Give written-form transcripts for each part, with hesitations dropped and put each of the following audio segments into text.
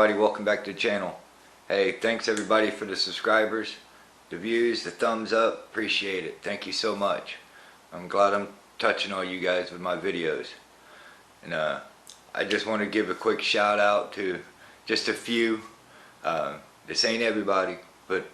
everybody, welcome back to the channel. Hey, thanks everybody for the subscribers, the views, the thumbs up, appreciate it. Thank you so much. I'm glad I'm touching all you guys with my videos. And I just want to give a quick shout out to just a few. This ain't everybody, but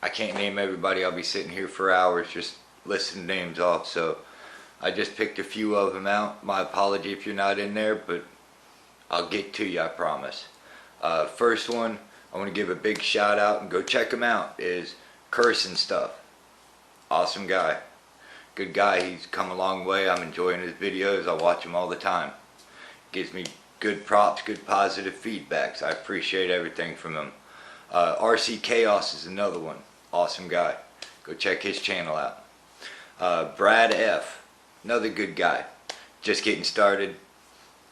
I can't name everybody. I'll be sitting here for hours just listing names off, so I just picked a few of them out. My apology if you're not in there, but I'll get to you, I promise. First one I want to give a big shout out and go check him out is Cursing Stuff. Awesome guy, good guy. He's come a long way. I'm enjoying his videos. I watch him all the time. Gives me good props, good positive feedbacks. I appreciate everything from him. RC Chaos is another one. Awesome guy. Go check his channel out. Brad F, another good guy. Just getting started.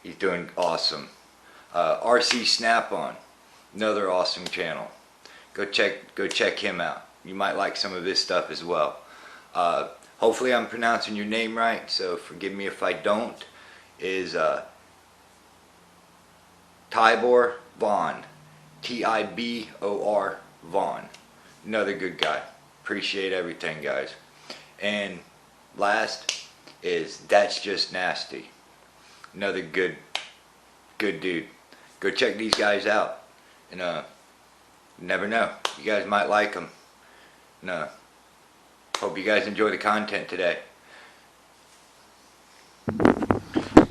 He's doing awesome. RC Snap-on, another awesome channel. Go check him out. You might like some of his stuff as well. Hopefully I'm pronouncing your name right, so forgive me if I don't. Is Tibor Vaughn, Tibor Vaughn. Another good guy. Appreciate everything, guys. And last is That's Just Nasty. Another good dude. Go check these guys out. And you never know, you guys might like them. And hope you guys enjoy the content today.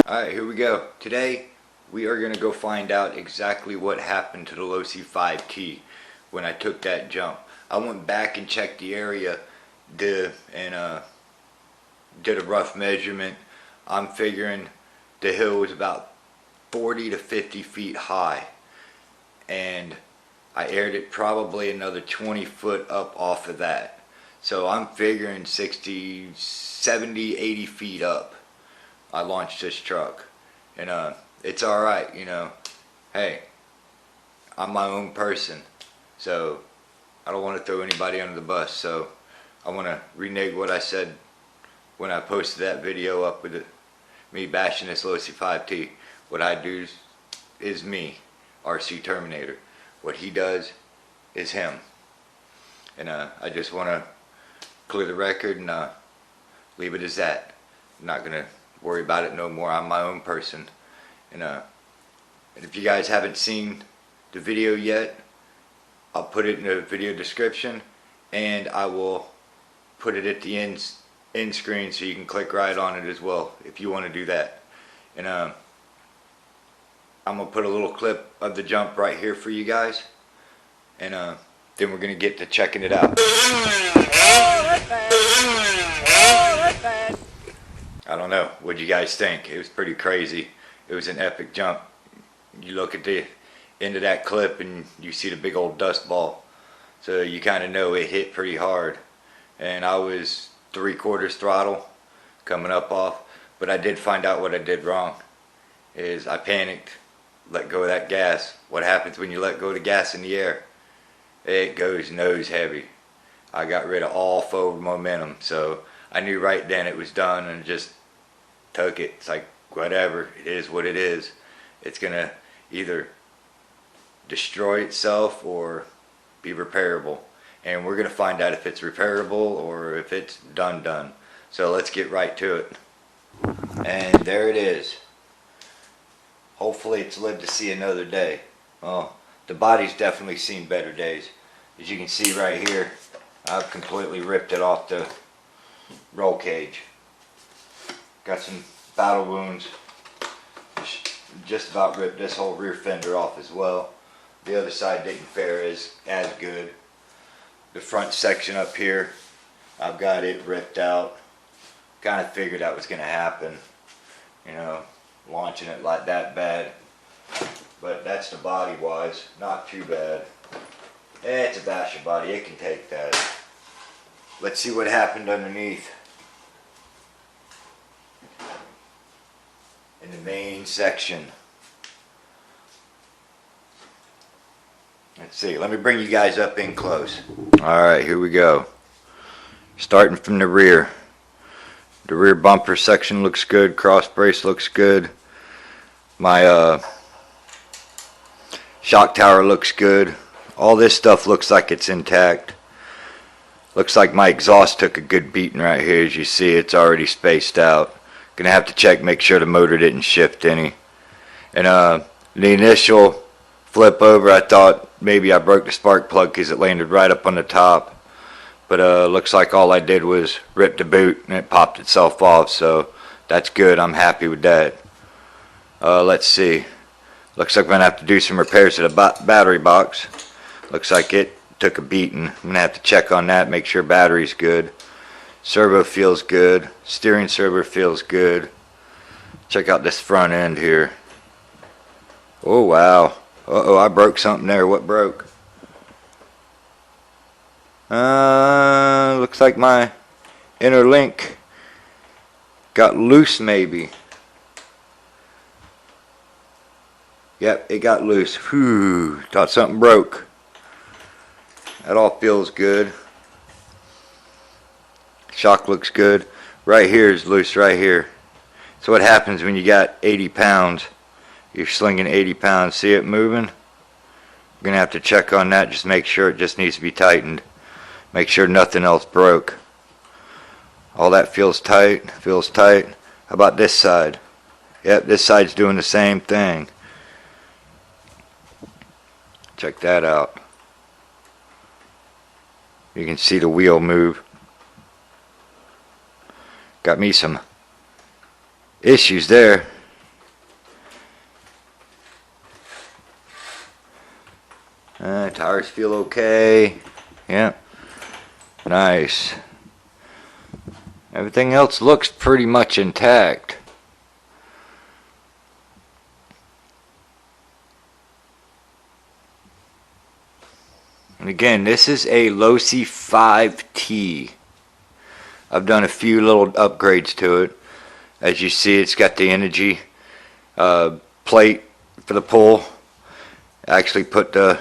Alright, here we go. Today we are going to go find out exactly what happened to the losi 5T when I took that jump. I went back and checked the area, did a rough measurement. I'm figuring the hill was about 40 to 50 feet high, and I aired it probably another 20 foot up off of that. So I'm figuring 60, 70, 80 feet up I launched this truck. And it's alright, you know. Hey, I'm my own person, so I don't want to throw anybody under the bus. So I want to renege what I said when I posted that video up with me bashing this losi 5T. What I do is me, RC Terminator. What he does is him. And I just want to clear the record and leave it as that. I'm not going to worry about it no more. I'm my own person. And if you guys haven't seen the video yet, I'll put it in the video description, and I will put it at the end screen so you can click right on it as well if you want to do that. And I'm going to put a little clip of the jump right here for you guys, and then we're going to get to checking it out. I don't know, what do you guys think? It was pretty crazy. It was an epic jump. You look at the end of that clip and you see the big old dust ball, so you kind of know it hit pretty hard. And I was 3/4 throttle coming up off, but I did find out what I did wrong. Is I panicked, let go of that gas. What happens when you let go of the gas in the air? It goes nose heavy. I got rid of all forward momentum, so I knew right then it was done and just took it. It's like, whatever, it is what it is. It's gonna either destroy itself or be repairable, and we're gonna find out if it's repairable or if it's done. So let's get right to it. And there it is. Hopefully it's lived to see another day. Well, the body's definitely seen better days. As you can see right here, I've completely ripped it off the roll cage. Got some battle wounds. Just about ripped this whole rear fender off as well. The other side didn't fare as good. The front section up here, I've got it ripped out. Kind of figured that was going to happen, you know, launching it like that bad. But that's the body wise, not too bad. It's a basher body, it can take that. Let's see what happened underneath. In the main section. Let's see, let me bring you guys up in close. Alright, here we go. Starting from the rear. The rear bumper section looks good, cross brace looks good. My Shock tower looks good. All this stuff looks like it's intact. Looks like my exhaust took a good beating right here. As you see, it's already spaced out. Gonna have to check, make sure the motor didn't shift any. And the initial flip over, I thought maybe I broke the spark plug because it landed right up on the top. But looks like all I did was rip the boot and it popped itself off. So that's good. I'm happy with that. Let's see. Looks like I'm gonna have to do some repairs to the battery box. Looks like it took a beating. I'm gonna have to check on that, make sure battery's good. Servo feels good. Steering servo feels good. Check out this front end here. Oh wow. Uh-oh, I broke something there. What broke? Looks like my inner link got loose maybe. Yep, it got loose. Whew, thought something broke. That all feels good. Shock looks good. Right here is loose right here. So what happens when you got 80 pounds? You're slinging 80 pounds. See it moving? I'm going to have to check on that. Just make sure it just needs to be tightened. Make sure nothing else broke. All that feels tight. Feels tight. How about this side? Yep, this side's doing the same thing. Check that out. You can see the wheel move. Got me some issues there. Tires feel okay. Yeah. Nice. Everything else looks pretty much intact. And again, this is a losi 5T. I've done a few little upgrades to it. As you see, it's got the energy plate for the pull. I actually put the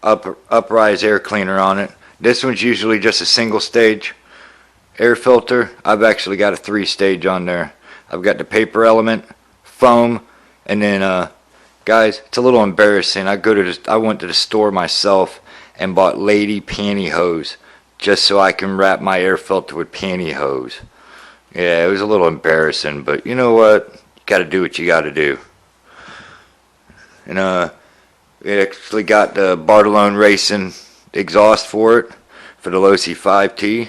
uprise air cleaner on it. This one's usually just a single stage air filter. I've actually got a 3-stage on there. I've got the paper element, foam, and then guys, it's a little embarrassing. I went to the store myself and bought lady pantyhose just so I can wrap my air filter with pantyhose. Yeah, it was a little embarrassing, but you know what? You gotta do what you gotta do. And we actually got the Bartolone Racing exhaust for it, for the losi 5T.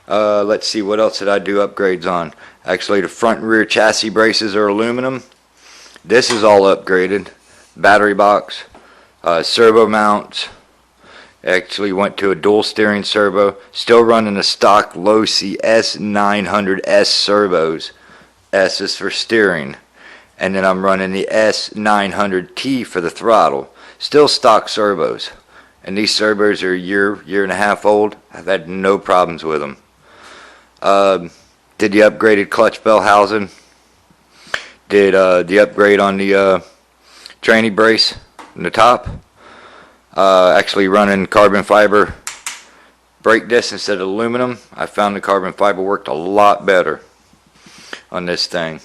Let's see, what else did I do upgrades on? Actually, the front and rear chassis braces are aluminum. This is all upgraded. Battery box, servo mounts. Actually went to a dual steering servo. Still running the stock losi S900S servos. S is for steering. And then I'm running the S900T for the throttle. Still stock servos. And these servos are a year and a half old. I've had no problems with them. Did the upgraded clutch bell housing. Did the upgrade on the tranny brace in the top. Actually running carbon fiber brake disc instead of aluminum. I found the carbon fiber worked a lot better on this thing.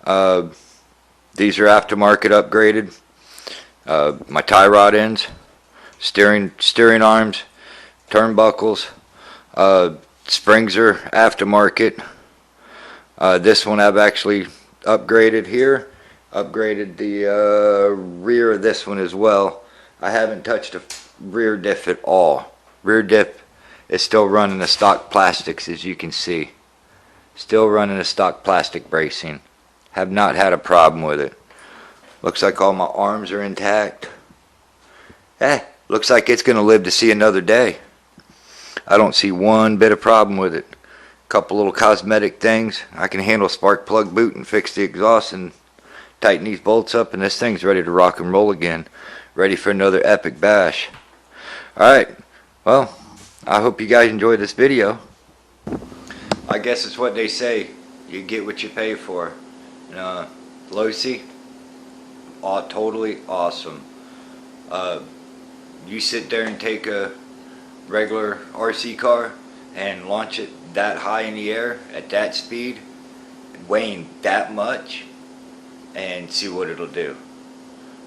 These are aftermarket upgraded. My tie rod ends, steering arms, turnbuckles, springs are aftermarket. This one I've actually upgraded here. Upgraded the rear of this one as well. I haven't touched the rear diff at all. Rear diff is still running the stock plastics, as you can see. Still running the stock plastic bracing. Have not had a problem with it. Looks like all my arms are intact. Looks like it's going to live to see another day. I don't see one bit of problem with it. Couple little cosmetic things. I can handle a spark plug boot and fix the exhaust and tighten these bolts up, and this thing's ready to rock and roll again. Ready for another epic bash. Alright, well, I hope you guys enjoyed this video. I guess it's what they say, you get what you pay for. Losi, totally awesome. You sit there and take a regular RC car and launch it that high in the air at that speed, weighing that much, and see what it'll do.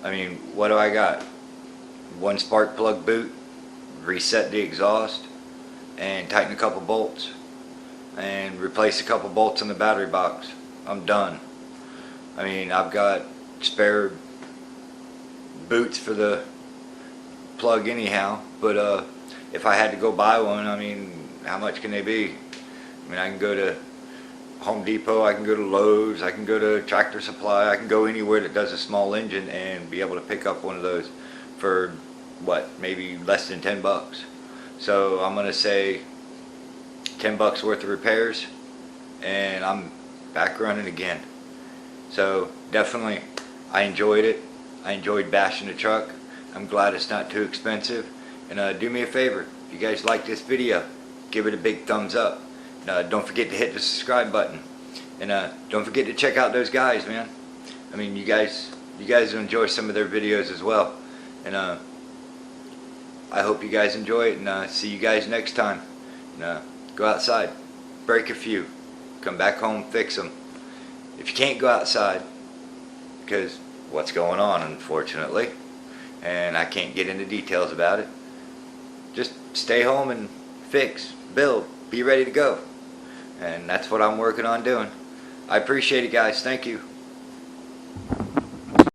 I mean, what do I got? One spark plug boot, reset the exhaust, and tighten a couple bolts, and replace a couple bolts in the battery box. I'm done. I mean, I've got spare boots for the plug anyhow, but if I had to go buy one, I mean, how much can they be? I mean, I can go to Home Depot, I can go to Lowe's, I can go to Tractor Supply, I can go anywhere that does a small engine and be able to pick up one of those for what, maybe less than 10 bucks. So I'm gonna say 10 bucks worth of repairs and I'm back running again. So definitely, I enjoyed it. I enjoyed bashing the truck. I'm glad it's not too expensive. And do me a favor, if you guys like this video, give it a big thumbs up. Don't forget to hit the subscribe button, and don't forget to check out those guys, man. I mean, you guys will enjoy some of their videos as well, and I hope you guys enjoy it, and see you guys next time. And go outside, break a few, come back home, fix them. If you can't go outside because what's going on, unfortunately, and I can't get into details about it, just stay home and fix, build, be ready to go. And that's what I'm working on doing. I appreciate it, guys. Thank you.